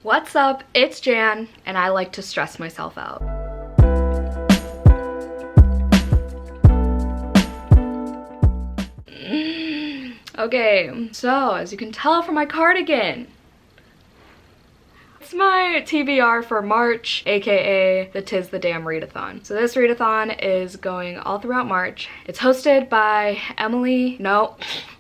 What's up? It's Jan, and I like to stress myself out. Okay, so as you can tell from my cardigan, it's my TBR for March, aka the Tis the Damn Readathon. So this readathon is going all throughout March. It's hosted by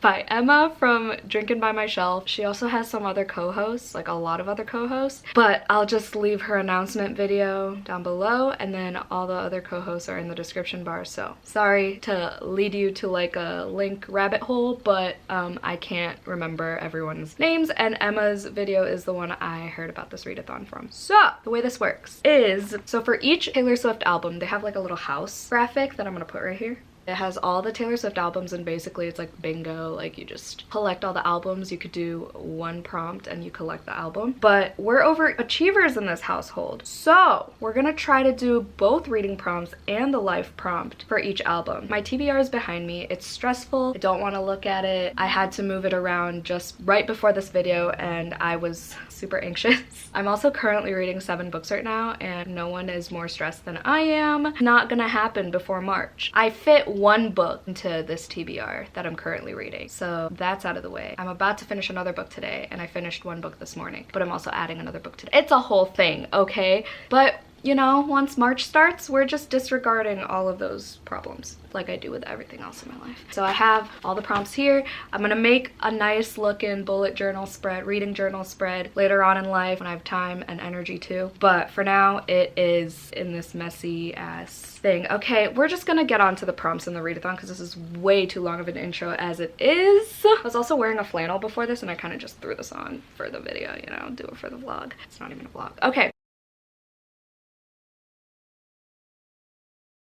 by Emma from Drinkin' by My Shelf. She also has some other co-hosts, like a lot of other co-hosts, but I'll just leave her announcement video down below, and then all the other co-hosts are in the description bar. So sorry to lead you to like a link rabbit hole, but I can't remember everyone's names, and Emma's video is the one I heard about this readathon from. So the way this works is, so for each Taylor Swift album, they have like a little house graphic that I'm gonna put right here. It has all the Taylor Swift albums, and basically it's like bingo, like you just collect all the albums. You could do one prompt and you collect the album. But we're overachievers in this household, so we're gonna try to do both reading prompts and the life prompt for each album. My TBR is behind me. It's stressful. I don't want to look at it. I had to move it around just right before this video and I was super anxious. I'm also currently reading 7 books right now, and no one is more stressed than I am. Not gonna happen before March. I fit one book into this TBR that I'm currently reading, so that's out of the way. I'm about to finish another book today, and I finished one book this morning, but I'm also adding another book today. It's a whole thing, okay? But you know, once March starts, we're just disregarding all of those problems like I do with everything else in my life. So I have all the prompts here. I'm gonna make a nice looking bullet journal spread, reading journal spread later on in life when I have time and energy too. But for now, it is in this messy ass thing. Okay, we're just gonna get on to the prompts in the readathon because this is way too long of an intro as it is. I was also wearing a flannel before this and I kind of just threw this on for the video, you know, do it for the vlog. It's not even a vlog. Okay.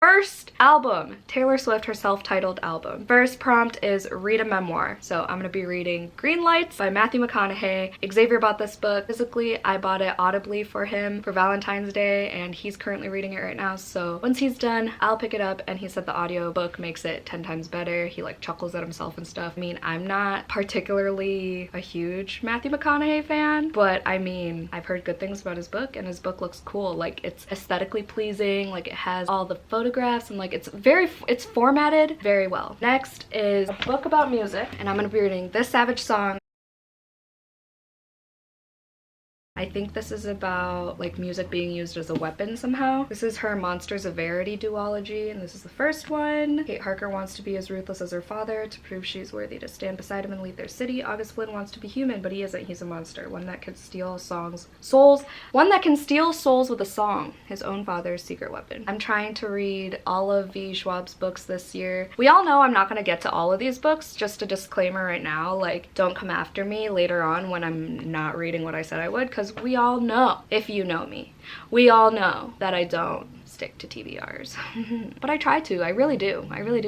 First album, Taylor Swift, her self-titled album. First prompt is read a memoir. So I'm gonna be reading Green Lights by Matthew McConaughey. Xavier bought this book physically. I bought it audibly for him for Valentine's Day, and he's currently reading it right now. So once he's done, I'll pick it up, and he said the audio book makes it 10 times better. He like chuckles at himself and stuff. I mean, I'm not particularly a huge Matthew McConaughey fan, but I mean, I've heard good things about his book, and his book looks cool. Like, it's aesthetically pleasing, like it has all the photographs, and like it's formatted very well. Next is a book about music, and I'm gonna be reading This Savage Song. I think this is about like music being used as a weapon somehow. This is her Monsters of Verity duology, and this is the first one. Kate Harker wants to be as ruthless as her father to prove she's worthy to stand beside him and lead their city. August Flynn wants to be human, but he isn't. He's a monster. One that can steal souls with a song. His own father's secret weapon. I'm trying to read all of V. Schwab's books this year. We all know I'm not gonna get to all of these books. Just a disclaimer right now, like, don't come after me later on when I'm not reading what I said I would, because we all know, if you know me, we all know that I don't stick to TBRs. But I try to. I really do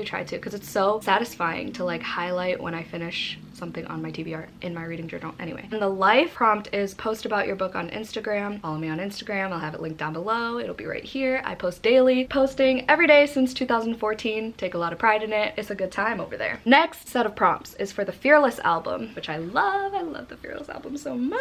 try to, because it's so satisfying to like highlight when I finish something on my TBR in my reading journal. Anyway, and the life prompt is post about your book on Instagram. Follow me on Instagram. I'll have it linked down below. It'll be right here. I post daily, posting every day since 2014. Take a lot of pride in it. It's a good time over there. Next set of prompts is for the Fearless album, which I love. I love the Fearless album so much.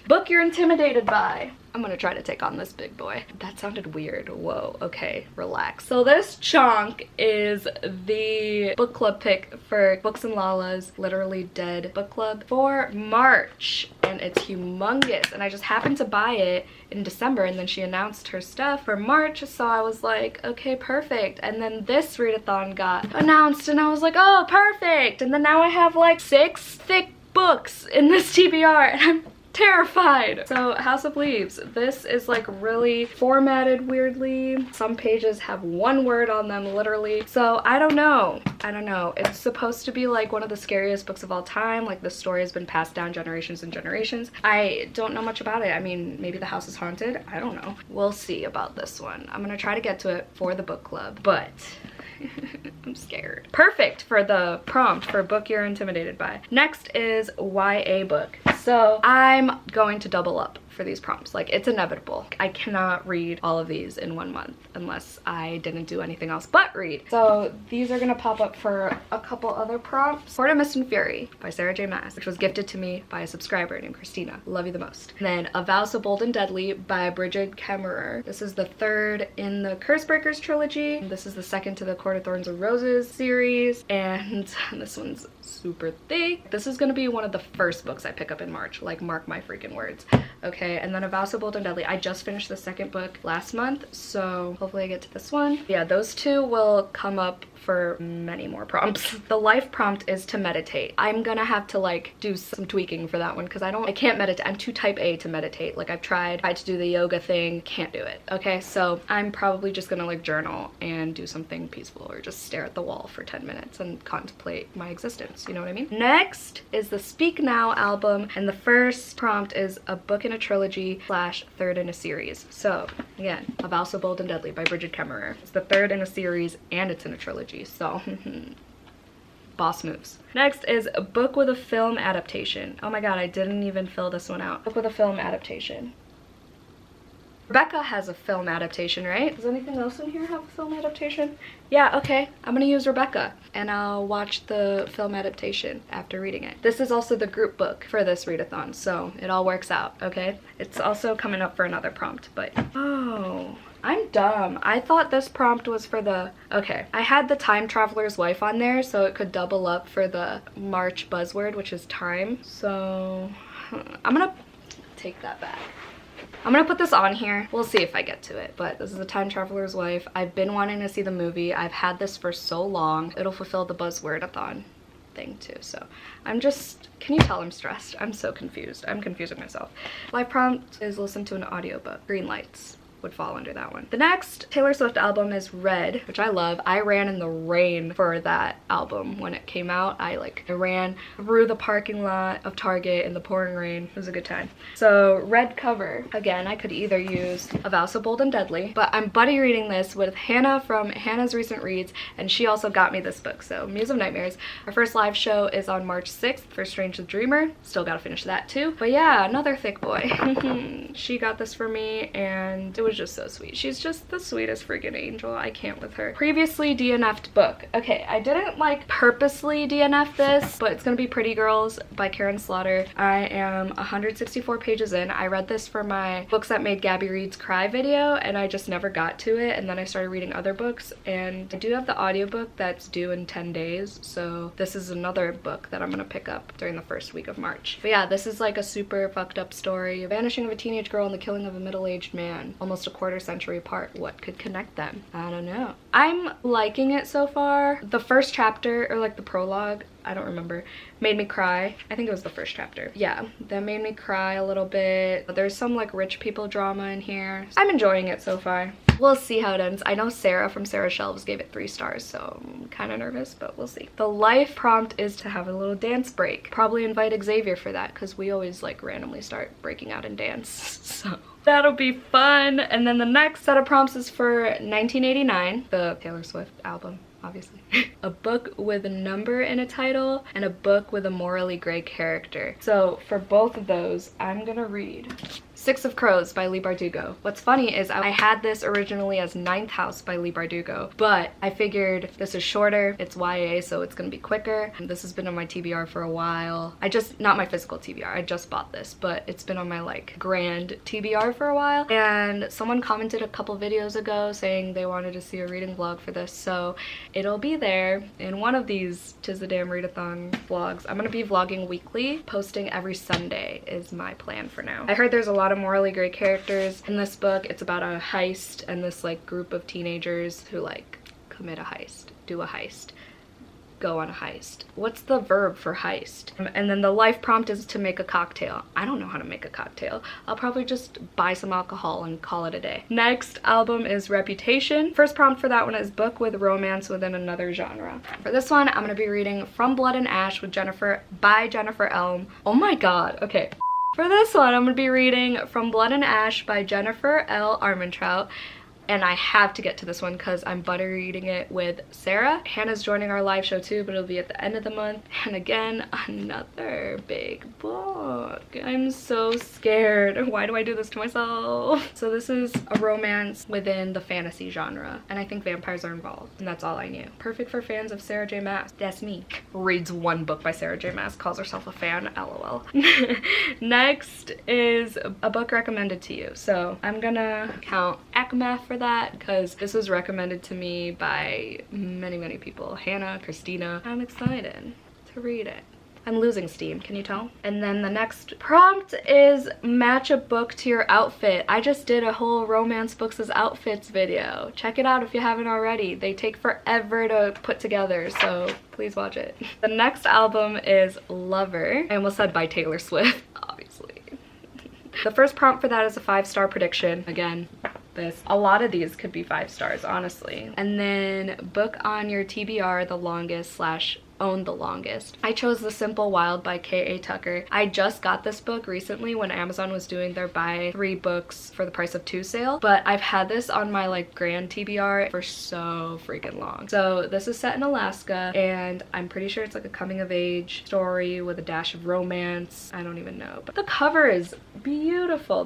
Book you're intimidated by. I'm gonna try to take on this big boy. That sounded weird. Whoa, okay, relax. So this chunk is the book club pick for Books and Lala's Literally Dead book club for March, and it's humongous, and I just happened to buy it in December, and then she announced her stuff for March, so I was like, okay, perfect. And then this readathon got announced, and I was like, oh, perfect. And then now I have like 6 thick books in this TBR, and I'm terrified. So House of Leaves, this is like really formatted weirdly. Some pages have one word on them literally, so I don't know. It's supposed to be like one of the scariest books of all time. Like, the story has been passed down generations and generations. I don't know much about it. I mean, maybe the house is haunted, I don't know. We'll see about this one. I'm gonna try to get to it for the book club, but I'm scared. Perfect for the prompt for book you're intimidated by. Next is YA book. So I'm going to double up for these prompts. Like, it's inevitable. I cannot read all of these in 1 month unless I didn't do anything else but read. So these are gonna pop up for a couple other prompts. Court of Mist and Fury by Sarah J. Maas, which was gifted to me by a subscriber named Christina. Love you the most. And then A Vow So Bold and Deadly by Bridget Kemmerer. This is the third in the Cursebreakers trilogy. This is the second to the Court of Thorns and Roses series, and this one's super thick. This is gonna be one of the first books I pick up in March, like, mark my freaking words. Okay, and then A Vow So Bold and Deadly. I just finished the second book last month, so hopefully I get to this one. Yeah, those two will come up for many more prompts. The life prompt is to meditate. I'm gonna have to like do some tweaking for that one because I can't meditate. I'm too type A to meditate. Like, I've tried to do the yoga thing, can't do it. Okay, so I'm probably just gonna like journal and do something peaceful or just stare at the wall for 10 minutes and contemplate my existence, you know what I mean? Next is the Speak Now album, and the first prompt is a book in a trilogy / third in a series. So again, A Vow So Bold and Deadly by Bridget Kemmerer. It's the third in a series and it's in a trilogy. So boss moves. Next is a book with a film adaptation. Oh my god, I didn't even fill this one out. Book with a film adaptation. Rebecca has a film adaptation, right? Does anything else in here have a film adaptation? Yeah, okay. I'm gonna use Rebecca and I'll watch the film adaptation after reading it. This is also the group book for this readathon, so it all works out, okay? It's also coming up for another prompt, but oh, I'm dumb. I thought this prompt was for the, okay. I had the Time Traveler's Wife on there so it could double up for the March buzzword, which is time. So I'm gonna take that back. I'm gonna put this on here. We'll see if I get to it, but this is The Time Traveler's Wife. I've been wanting to see the movie. I've had this for so long. It'll fulfill the buzzword-a-thon thing too, so I'm just, can you tell I'm stressed? I'm so confused. I'm confusing myself. Live prompt is listen to an audiobook. Green lights would fall under that one. The next Taylor Swift album is Red, which I love. I ran in the rain for that album when it came out. I ran through the parking lot of Target in the pouring rain. It was a good time. So red cover. Again, I could either use A Vow So Bold and Deadly, but I'm buddy reading this with Hannah from Hannah's Recent Reads, and she also got me this book, so Muse of Nightmares. Our first live show is on March 6th for Strange the Dreamer. Still gotta finish that too. But yeah, another thick boy. She got this for me and it was just so sweet. She's just the sweetest freaking angel. I can't with her. Previously DNF'd book. Okay, I didn't like purposely DNF this, but it's gonna be Pretty Girls by Karen Slaughter. I am 164 pages in. I read this for my Books That Made Gabby Reads Cry video and I just never got to it, and then I started reading other books, and I do have the audiobook that's due in 10 days, so this is another book that I'm gonna pick up during the first week of March. But yeah, this is like a super fucked up story. Vanishing of a teenage girl and the killing of a middle-aged man, almost a quarter century apart. What could connect them? I don't know. I'm liking it so far. The first chapter, or like the prologue, I don't remember, made me cry. I think it was the first chapter. Yeah, that made me cry a little bit. There's some like rich people drama in here. I'm enjoying it so far. We'll see how it ends. I know Sarah from Sarah Shelves gave it 3 stars, so I'm kind of nervous, but we'll see. The life prompt is to have a little dance break. Probably invite Xavier for that because we always like randomly start breaking out in dance, so that'll be fun. And then the next set of prompts is for 1989, the Taylor Swift album, obviously. A book with a number in a title and a book with a morally gray character. So for both of those, I'm gonna read Six of Crows by Leigh Bardugo. What's funny is I had this originally as Ninth House by Leigh Bardugo, but I figured this is shorter, it's YA, so it's gonna be quicker. And this has been on my TBR for a while. Not my physical TBR, I just bought this, but it's been on my like grand TBR for a while. And someone commented a couple videos ago saying they wanted to see a reading vlog for this, so it'll be there in one of these Tis the Damn Readathon vlogs. I'm gonna be vlogging weekly, posting every Sunday is my plan for now. I heard there's a lot of morally gray characters in this book. It's about a heist and this like group of teenagers who like commit a heist, do a heist, go on a heist. What's the verb for heist? And then the life prompt is to make a cocktail. I don't know how to make a cocktail. I'll probably just buy some alcohol and call it a day. Next album is Reputation. First prompt for that one is book with romance within another genre. For this one, I'm gonna be reading From Blood and Ash by Jennifer Elm. Oh my god, okay. For this one, I'm gonna be reading From Blood and Ash by Jennifer L. Armentrout. and I have to get to this one because I'm butter reading it with Sarah. Hannah's joining our live show too, but it'll be at the end of the month. And again, another big book. I'm so scared. Why do I do this to myself? So this is a romance within the fantasy genre, and I think vampires are involved, and that's all I knew. Perfect for fans of Sarah J Maas. That's me. Reads one book by Sarah J Maas, calls herself a fan, lol. Next is a book recommended to you. So I'm gonna count Akamath for that because this was recommended to me by many people. Hannah, Christina. I'm excited to read it. I'm losing steam, can you tell? And then the next prompt is match a book to your outfit. I just did a whole romance books as outfits video. Check it out if you haven't already. They take forever to put together, so please watch it. The next album is Lover. I almost said by Taylor Swift, obviously. The first prompt for that is a 5-star prediction. Again, a lot of these could be 5 stars, honestly. And then book on your TBR the longest / own the longest. I chose The Simple Wild by K.A. Tucker. I just got this book recently when Amazon was doing their buy 3 books for the price of 2 sale, but I've had this on my like grand TBR for so freaking long. So this is set in Alaska, and I'm pretty sure it's like a coming of age story with a dash of romance. I don't even know, but the cover is beautiful.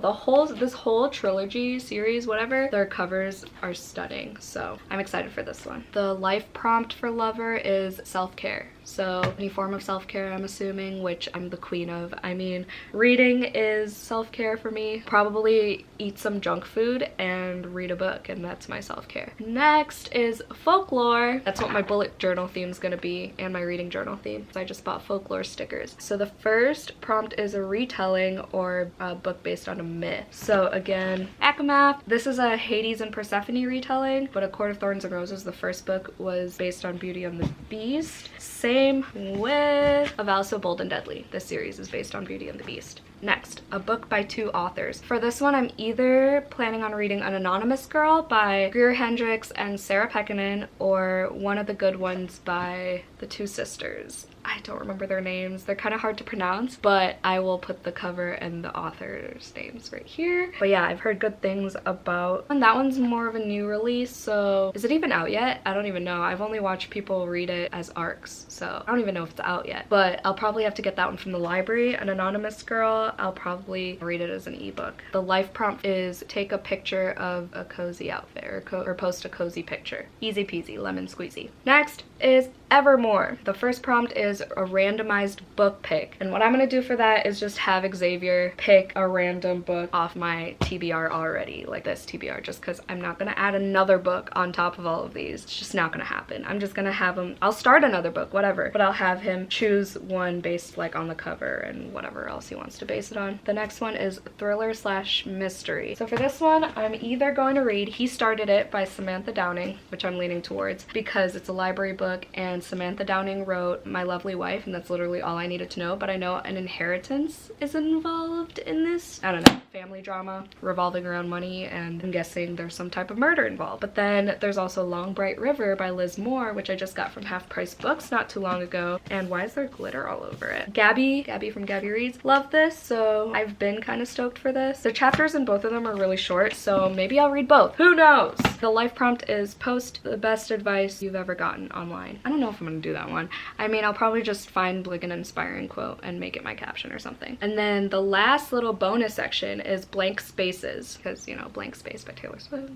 This whole trilogy series, whatever, their covers are stunning, so I'm excited for this one. The life prompt for Lover is self-care. So any form of self-care, I'm assuming, which I'm the queen of. I mean, reading is self-care for me. Probably eat some junk food and read a book, and that's my self-care. Next is Folklore. That's what my bullet journal theme is gonna be, and my reading journal theme. I just bought Folklore stickers. So the first prompt is a retelling or a book based on a myth. So again, Akamath. This is a Hades and Persephone retelling, but A Court of Thorns and Roses, the first book, was based on Beauty and the Beast. Same with A Vow So Bold and Deadly. This series is based on Beauty and the Beast. Next, a book by 2 authors. For this one, I'm either planning on reading An Anonymous Girl by Greer Hendricks and Sarah Pekkanen, or One of the Good Ones by the 2 sisters. I don't remember their names. They're kind of hard to pronounce, but I will put the cover and the author's names right here. But yeah, I've heard good things about, and that one's more of a new release, so is it even out yet? I don't even know. I've only watched people read it as arcs, so I don't even know if it's out yet, but I'll probably have to get that one from the library. An Anonymous Girl, I'll probably read it as an ebook. The life prompt is take a picture of a cozy outfit, or post a cozy picture. Easy peasy, lemon squeezy. Next is Evermore. The first prompt is a randomized book pick, and what I'm gonna do for that is just have Xavier pick a random book off my TBR already, like this TBR, just because I'm not gonna add another book on top of all of these. It's just not gonna happen. I'm just gonna have him, I'll start another book, whatever, but I'll have him choose one based like on the cover and whatever else he wants to base it on. The next one is thriller / mystery. So for this one, I'm either going to read He Started It by Samantha Downing, which I'm leaning towards because it's a library book and Samantha Downing wrote My Lovely Wife, and that's literally all I needed to know, but I know an inheritance is involved in this. I don't know, family drama revolving around money, and I'm guessing there's some type of murder involved. But then there's also Long Bright River by Liz Moore, which I just got from Half Price Books not too long ago, and why is there glitter all over it? Gabby from Gabby Reads, love this, so I've been kind of stoked for this. The chapters in both of them are really short, so maybe I'll read both. Who knows? The life prompt is post the best advice you've ever gotten online. I don't know if I'm gonna do that one. I mean, I'll probably just find like an inspiring quote and make it my caption or something. And then the last little bonus section is blank spaces, because, you know, blank space by Taylor Swift.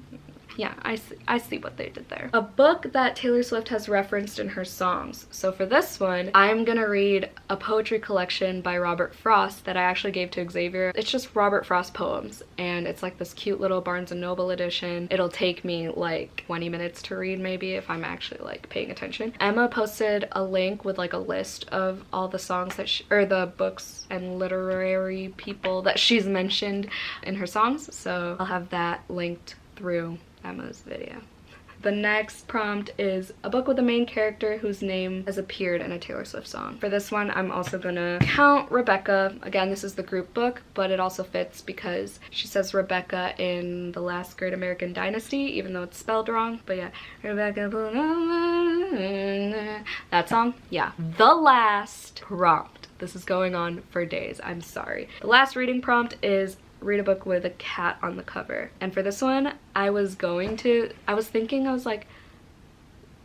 Yeah, I see what they did there. A book that Taylor Swift has referenced in her songs. So for this one, I'm gonna read a poetry collection by Robert Frost that I actually gave to Xavier. It's just Robert Frost poems, and it's like this cute little Barnes & Noble edition. It'll take me like 20 minutes to read maybe if I'm actually like paying attention. Emma posted a link with like a list of all the songs that or the books and literary people that she's mentioned in her songs, so I'll have that linked through Emma's video. The next prompt is a book with a main character whose name has appeared in a Taylor Swift song. For this one, I'm also gonna count Rebecca. Again, this is the group book, but it also fits because she says Rebecca in The Last Great American Dynasty, even though it's spelled wrong. But yeah, Rebecca, that song. Yeah, the last prompt. This is going on for days, I'm sorry. The last reading prompt is read a book with a cat on the cover. And for this one, I was thinking, I was like,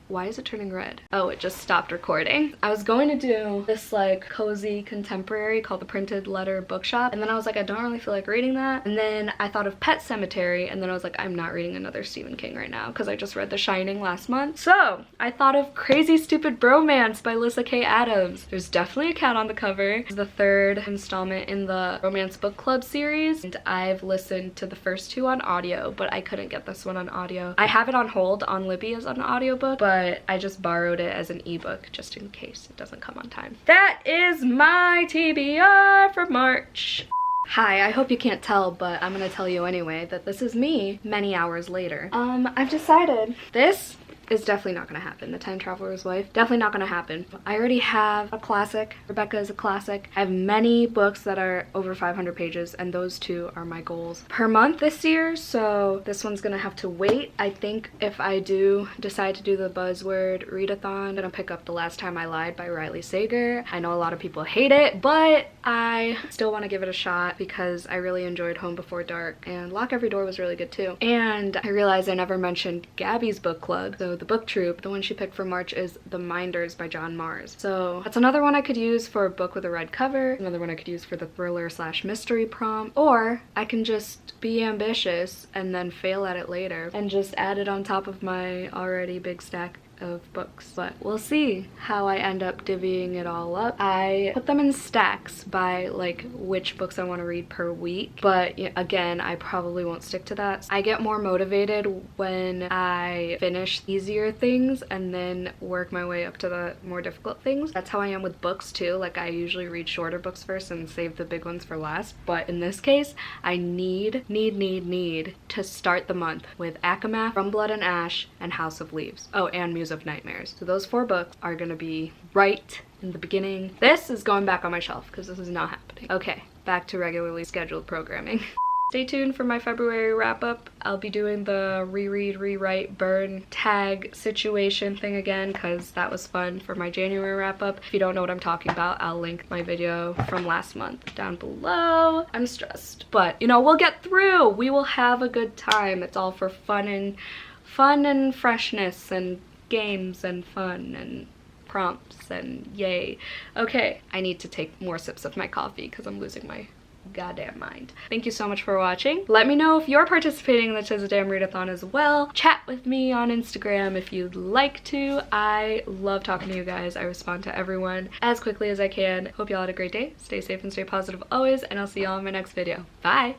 why is it turning red? Oh, it just stopped recording. I was going to do this like cozy contemporary called The Printed Letter Bookshop, and then I was like, I don't really feel like reading that. And then I thought of Pet Sematary, and then I was like, I'm not reading another Stephen King right now because I just read The Shining last month. So I thought of Crazy Stupid Bromance by Lyssa Kay Adams. There's definitely a cat on the cover. It's the third installment in the Romance Book Club series, and I've listened to the first two on audio, but I couldn't get this one on audio. I have it on hold on Libby as an audiobook, but I just borrowed it as an ebook just in case it doesn't come on time. That is my TBR for March. Hi, I hope you can't tell, but I'm gonna tell you anyway that this is me many hours later. I've decided this is definitely not gonna happen. The Time Traveler's Wife, definitely not gonna happen. I already have a classic. Rebecca is a classic. I have many books that are over 500 pages, and those two are my goals per month this year, so this one's gonna have to wait. I think if I do decide to do the Buzzword Readathon, I'm gonna pick up The Last Time I Lied by Riley Sager. I know a lot of people hate it, but I still want to give it a shot because I really enjoyed Home Before Dark, and Lock Every Door was really good too. And I realized I never mentioned Gabby's book club, so the book troop, the one she picked for March is The Minders by John Mars. So that's another one I could use for a book with a red cover, another one I could use for the thriller / mystery prompt, or I can just be ambitious and then fail at it later and just add it on top of my already big stack of books. But we'll see how I end up divvying it all up. I put them in stacks by like which books I want to read per week, but again, I probably won't stick to that. I get more motivated when I finish easier things and then work my way up to the more difficult things. That's how I am with books too. Like I usually read shorter books first and save the big ones for last, but in this case I need to start the month with Akamath, From Blood and Ash, and House of Leaves. Oh, and Muse of Nightmares. So those 4 books are gonna be right in the beginning. This is going back on my shelf because this is not happening. Okay, back to regularly scheduled programming. Stay tuned for my February wrap-up. I'll be doing the reread, rewrite, burn, tag situation thing again because that was fun for my January wrap-up. If you don't know what I'm talking about, I'll link my video from last month down below. I'm stressed, but you know, we'll get through. We will have a good time. It's all for fun and freshness and games and fun and prompts and yay. Okay, I need to take more sips of my coffee because I'm losing my goddamn mind. Thank you so much for watching. Let me know if you're participating in the Tis the Damn Readathon as well. Chat with me on Instagram if you'd like to. I love talking to you guys. I respond to everyone as quickly as I can. Hope y'all had a great day. Stay safe and stay positive always, and I'll see y'all in my next video. Bye!